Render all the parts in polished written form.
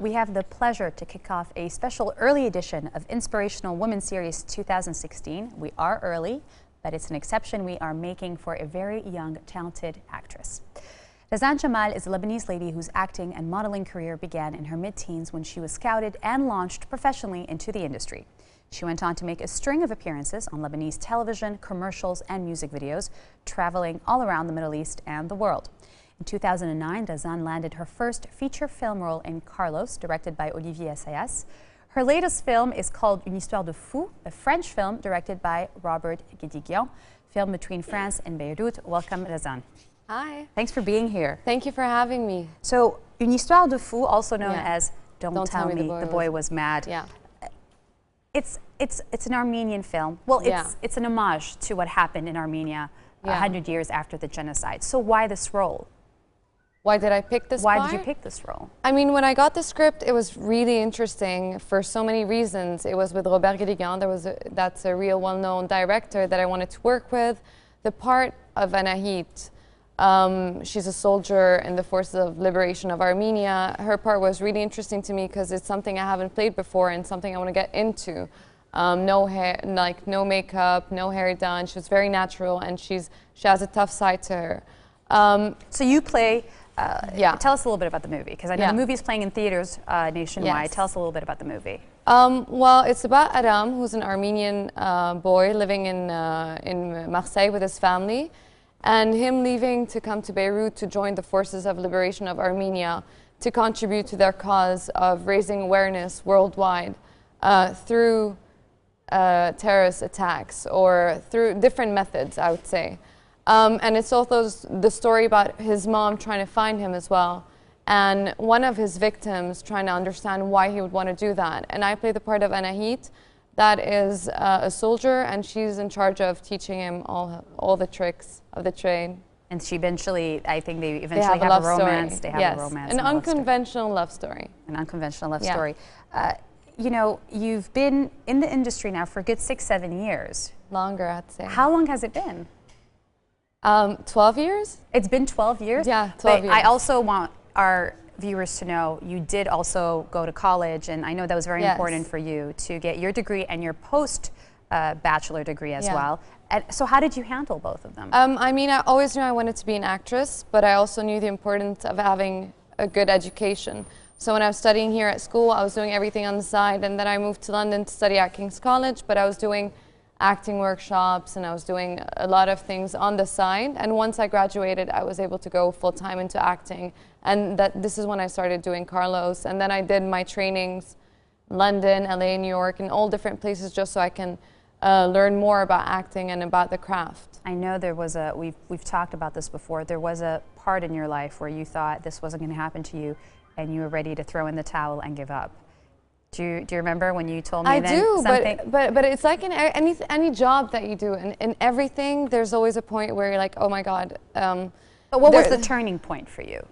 we have the pleasure to kick off a special early edition of Inspirational Women Series 2016. We are early, but it's an exception we are making for a very young, talented actress. Razane Jammal is a Lebanese lady whose acting and modeling career began in her mid-teens when she was scouted and launched professionally into the industry. She went on to make a string of appearances on Lebanese television, commercials, and music videos, traveling all around the Middle East and the world. In 2009, Razane landed her first feature film role in Carlos, directed by Olivier Assayas. Her latest film is called Une Histoire De Fou, a French film directed by Robert Guédiguian, filmed between France and Beirut. Welcome, Razane. Hi. Thanks for being here. Thank you for having me. So, Une Histoire De Fou, also known as Don't Tell Me the Boy Was Mad. Yeah. It's an Armenian film. Well, it's an homage to what happened in Armenia 100 years after the genocide. So why this role? Why did I pick this Why did you pick this role? I mean, when I got the script, it was really interesting for so many reasons. It was with Robert Guédiguian. That's a real well-known director that I wanted to work with. The part of Anahit, she's a soldier in the Forces of Liberation of Armenia. Her part was really interesting to me because it's something I haven't played before and something I want to get into. No hair, like no makeup, no hair done. She was very natural, and she has a tough side to her. So you play. Tell us a little bit about the movie, because I know the movie is playing in theaters nationwide. Yes. Tell us a little bit about the movie. Well, it's about Aram, who's an Armenian boy living in Marseille with his family, and him leaving to come to Beirut to join the Forces of Liberation of Armenia to contribute to their cause of raising awareness worldwide through terrorist attacks or through different methods, I would say. And it's also the story about his mom trying to find him as well, and one of his victims trying to understand why he would want to do that. And I play the part of Anahit, that is a soldier, and she's in charge of teaching him all the tricks of the trade. And she eventually, I think they eventually have a romance. Story. They have a romance. An unconventional love story. An unconventional love story. You know, you've been in the industry now for a good 6-7 years. Longer, I'd say. How long has it been? 12 years? It's been 12 years? Yeah, 12 years. I also want our viewers to know you did also go to college, and I know that was very important for you to get your degree and your post-bachelor degree as well. And so how did you handle both of them? I mean, I always knew I wanted to be an actress, but I also knew the importance of having a good education. So when I was studying here at school, I was doing everything on the side, and then I moved to London to study at King's College, but I was doing acting workshops, and I was doing a lot of things on the side. And once I graduated, I was able to go full-time into acting. And this is when I started doing Carlos. And then I did my trainings in London, LA, New York, and all different places just so I can learn more about acting and about the craft. I know there was we've talked about this before, there was a part in your life where you thought this wasn't going to happen to you and you were ready to throw in the towel and give up. Do you remember when you told me something? But it's like in any job that you do, in everything, there's always a point where you're like, oh my God. But what was the turning point for you?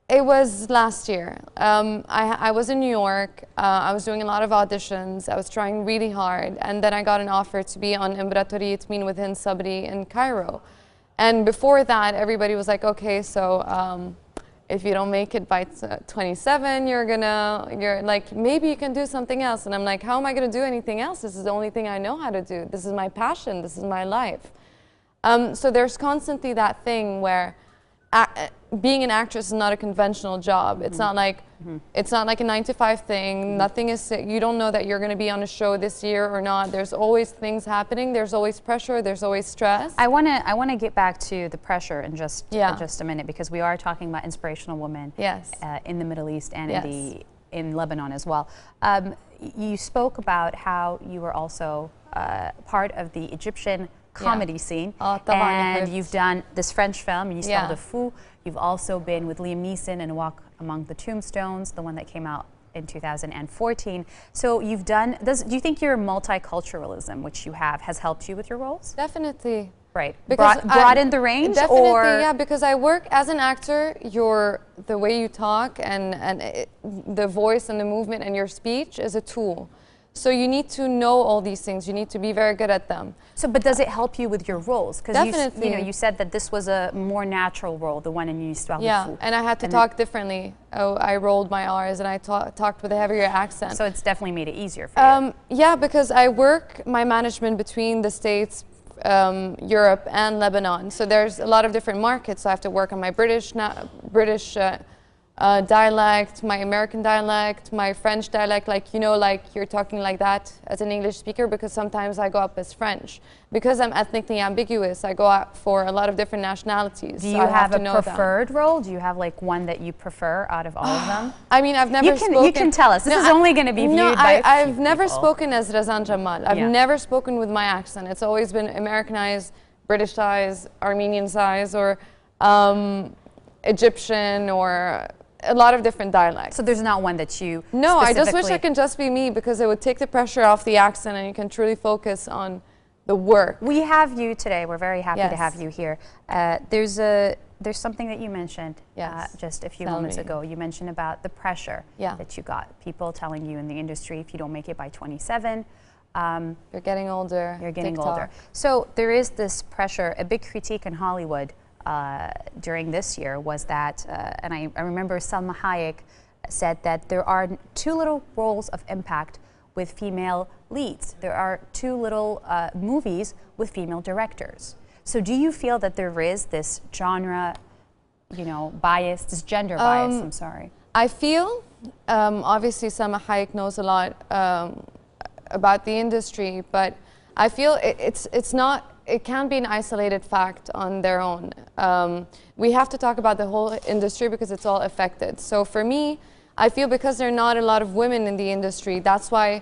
It was last year. I was in New York. I was doing a lot of auditions. I was trying really hard. And then I got an offer to be on İmparatoriyet Min with Hind Sabri in Cairo. And before that, everybody was like, okay, so if you don't make it by 27, you're like, maybe you can do something else. And I'm like, how am I going to do anything else? This is the only thing I know how to do. This is my passion. This is my life. So there's constantly that thing where being an actress is not a conventional job. It's not like it's not like a 9-to-5 thing. Nothing is. You don't know that you're going to be on a show this year or not. There's always things happening. There's always pressure. There's always stress. I want to get back to the pressure in just a minute, because we are talking about inspirational women in the Middle East and in Lebanon as well. You spoke about how you were also part of the Egyptian comedy scene, and you've done this French film, Une Histoire De Fou. You've also been with Liam Neeson in A Walk Among the Tombstones, the one that came out in 2014. So you've done, do you think your multiculturalism, which you have, has helped you with your roles? Definitely. Right. Broadened the range? Definitely, yeah, because I work as an actor, the way you talk and the voice and the movement and your speech is a tool. So you need to know all these things. You need to be very good at them. So, but does it help you with your roles? Because Definitely. you said that this was a more natural role, the one in Une Histoire De Fou. And I had to talk differently. Oh, I rolled my R's and I talked with a heavier accent. So it's definitely made it easier for you. Yeah, because I work my management between the States, Europe and Lebanon. So there's a lot of different markets. So I have to work on my British dialect, my American dialect, my French dialect, like, like you're talking like that as an English speaker, because sometimes I go up as French. Because I'm ethnically ambiguous, I go out for a lot of different nationalities. Do you have a preferred role? Do you have like one that you prefer out of all of them? I mean, I've never spoken. You can tell us. This is only going to be viewed by I've never spoken as Razane Jammal. I've Yeah. never spoken with my accent. It's always been Americanized, Britishized, Armenianized, or Egyptian, or a lot of different dialects. So there's not one that you No, I just wish I can just be me, because it would take the pressure off the accent and you can truly focus on the work. We have you today. We're very happy to Yes. have you here. There's something that you mentioned just a few moments ago. You mentioned about the pressure that you got. People telling you in the industry, if you don't make it by 27, you're getting older. You're getting older. So there is this pressure. A big critique in Hollywood during this year was that, and I remember Salma Hayek said that there are too little roles of impact with female leads. There are too little movies with female directors. So do you feel that there is this genre, bias, this gender bias, I'm sorry? I feel, obviously Salma Hayek knows a lot about the industry, but I feel it can't be an isolated fact on their own. We have to talk about the whole industry because it's all affected. So for me, I feel because there are not a lot of women in the industry, that's why,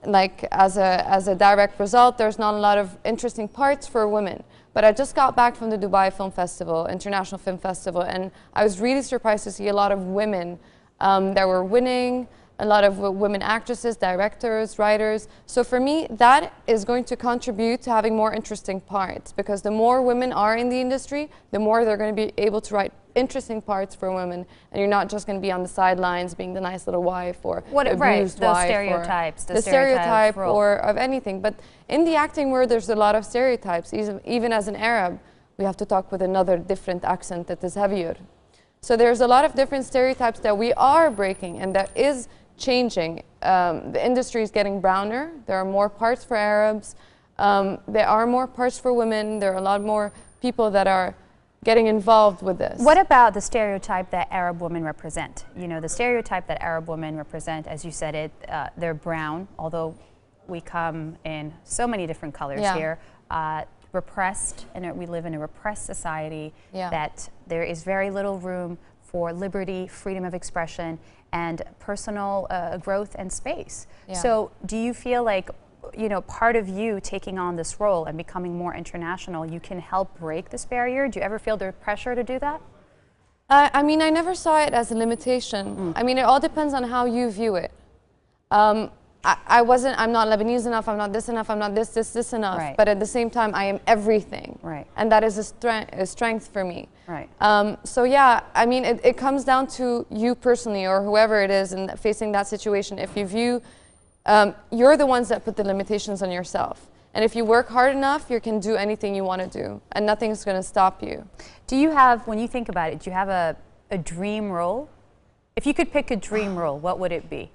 like, as a direct result, there's not a lot of interesting parts for women. But I just got back from the Dubai Film Festival, International Film Festival, and I was really surprised to see a lot of women that were winning, a lot of women actresses, directors, writers. So for me, that is going to contribute to having more interesting parts, because the more women are in the industry, the more they're going to be able to write interesting parts for women, and you're not just going to be on the sidelines being the nice little wife or abused those wife, stereotypes, the stereotype or of anything. But in the acting world, there's a lot of stereotypes. Even as an Arab, we have to talk with another different accent that is heavier. So there's a lot of different stereotypes that we are breaking, and that is changing. The industry is getting browner. There are more parts for Arabs. There are more parts for women. There are a lot more people that are getting involved with this. What about the stereotype that Arab women represent? The stereotype that Arab women represent, as you said it, they're brown, although we come in so many different colors here. Repressed, and we live in a repressed society, that there is very little room for liberty, freedom of expression, and personal growth and space. So do you feel like, part of you taking on this role and becoming more international, you can help break this barrier? Do you ever feel the pressure to do that? I mean, I never saw it as a limitation. I mean, it all depends on how you view it. I'm not Lebanese enough, I'm not this enough, I'm not this enough. Right. But at the same time, I am everything. Right. And that is a strength for me. Right. So yeah, I mean, it comes down to you personally, or whoever it is, and facing that situation. If you view, you're the ones that put the limitations on yourself. And if you work hard enough, you can do anything you want to do, and nothing's going to stop you. Do you have, when you think about it, do you have a dream role? If you could pick a dream role, what would it be?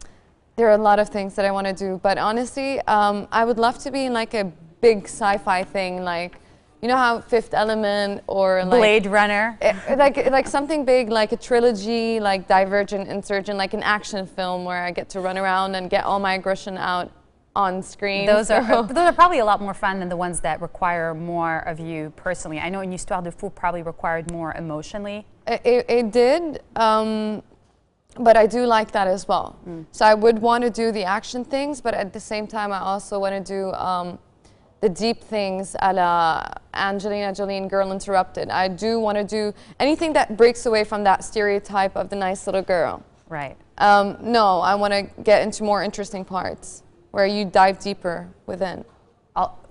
There are a lot of things that I want to do, but honestly, I would love to be in like a big sci-fi thing, like, you know how Fifth Element or like Blade Runner, like something big, like a trilogy, like Divergent, Insurgent, like an action film where I get to run around and get all my aggression out on screen. Those are probably a lot more fun than the ones that require more of you personally. I know Une Histoire De Fou probably required more emotionally. It did. But I do like that as well. So I would want to do the action things, but at the same time, I also want to do the deep things a la Angelina Jolie in Girl Interrupted. I do want to do anything that breaks away from that stereotype of the nice little girl. Right. No, I want to get into more interesting parts where you dive deeper within.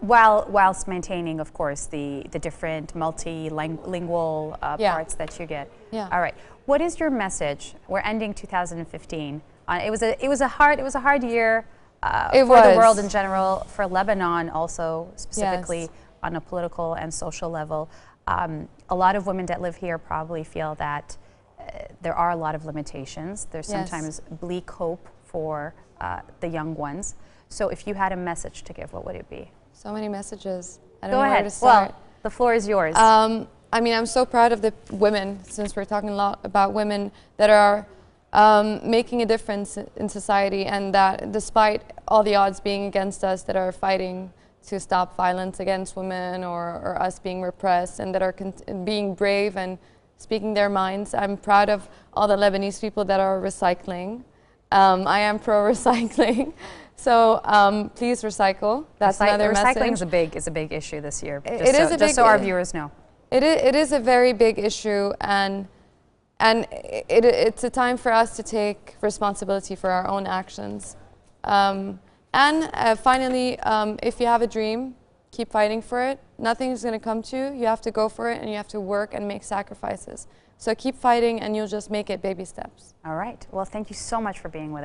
Whilst maintaining, of course, the different multilingual parts that you get. Yeah. All right. What is your message? We're ending 2015. It was a hard year for the world in general, for Lebanon also, specifically Yes. on a political and social level. A lot of women that live here probably feel that there are a lot of limitations. There's Yes. sometimes bleak hope for the young ones. So if you had a message to give, what would it be? So many messages. I don't Go know ahead. where to start. Well, the floor is yours. I mean, I'm so proud of the women, since we're talking a lot about women, that are making a difference in society, and that despite all the odds being against us, that are fighting to stop violence against women or us being repressed, and that are being brave and speaking their minds. I'm proud of all the Lebanese people that are recycling. I am pro-recycling. So please recycle. That's another message. Recycling is a big issue this year. Just so our viewers know. It is a very big issue, and it's a time for us to take responsibility for our own actions. Finally, if you have a dream, keep fighting for it. Nothing is going to come to you. You have to go for it, and you have to work and make sacrifices. So keep fighting, and you'll just make it baby steps. All right. Well, thank you so much for being with us.